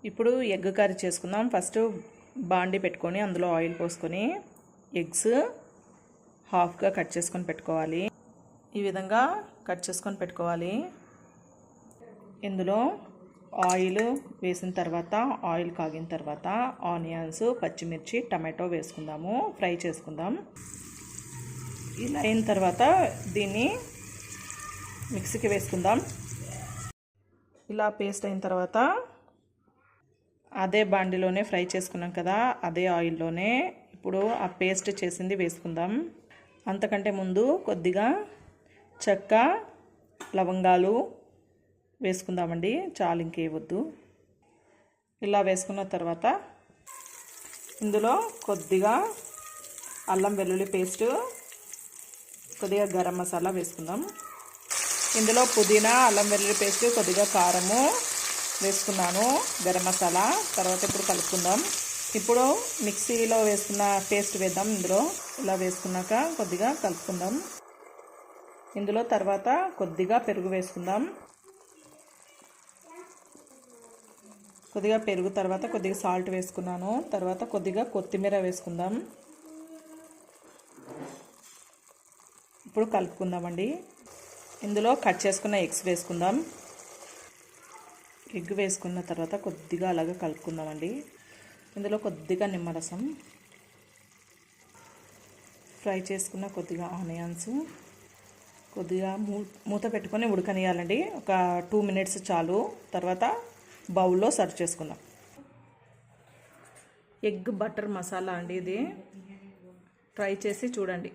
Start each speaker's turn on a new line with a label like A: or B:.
A: ఇప్పుడు egg curry చేసుకుందాం. First బాండి పెట్టుకొని అందులో ఆయిల్ పోసుకొని ఎగ్స్ హాఫ్గా కట్ చేసుకొని పెట్టుకోవాలి. ఈ విధంగా కట్ చేసుకొని పెట్టుకోవాలి. ఇందులో ఆయిల్ వేసిన తర్వాత ఆయిల్ కాగిన తర్వాత ఆనియన్స్, పచ్చిమిర్చి, టమాటో వేసుకుందాము. ఫ్రై చేసుకుందాం. ఇలా అయిన తర్వాత దీన్ని మిక్సీకి వేసుకుందాం. ఇలా పేస్ట్ అయిన తర్వాత అదే బాండిలోనే ఫ్రై చేసుకున్నాం కదా, అదే ఆయిల్లోనే ఇప్పుడు ఆ పేస్ట్ చేసింది వేసుకుందాం. అంతకంటే ముందు కొద్దిగా చెక్క, లవంగాలు వేసుకుందామండి. చాలు, ఇంకేవద్దు. ఇలా వేసుకున్న తర్వాత ఇందులో కొద్దిగా అల్లం వెల్లుల్లి పేస్టు, కొద్దిగా గరం మసాలా వేసుకుందాం. ఇందులో పుదీనా, అల్లం వెల్లుల్లి పేస్ట్, కొద్దిగా కారము వేసుకున్నాను, గరం మసాలా. తర్వాత ఇప్పుడు కలుపుకుందాం. ఇప్పుడు మిక్సీలో వేసుకున్న పేస్ట్ వేద్దాం. ఇందులో ఇలా వేసుకున్నాక కొద్దిగా కలుపుకుందాం. ఇందులో తర్వాత కొద్దిగా పెరుగు వేసుకుందాం. కొద్దిగా పెరుగు తర్వాత కొద్దిగా సాల్ట్ వేసుకున్నాను. తర్వాత కొద్దిగా కొత్తిమీర వేసుకుందాం. ఇప్పుడు కలుపుకుందామండి. ఇందులో కట్ చేసుకున్న ఎగ్స్ వేసుకుందాం. ఎగ్ వేసుకున్న తర్వాత కొద్దిగా అలాగే కలుపుకుందామండి. ఇందులో కొద్దిగా నిమ్మరసం, ఫ్రై చేసుకున్న కొద్దిగా ఆనియన్స్, కొద్దిగా మూత పెట్టుకొని ఉడకనియాలండి. ఒక 2 మినిట్స్ చాలు. తర్వాత బౌల్లో సర్వ్ చేసుకుందాం. ఎగ్ బటర్ మసాలా అండి ఇది. ట్రై చేసి చూడండి.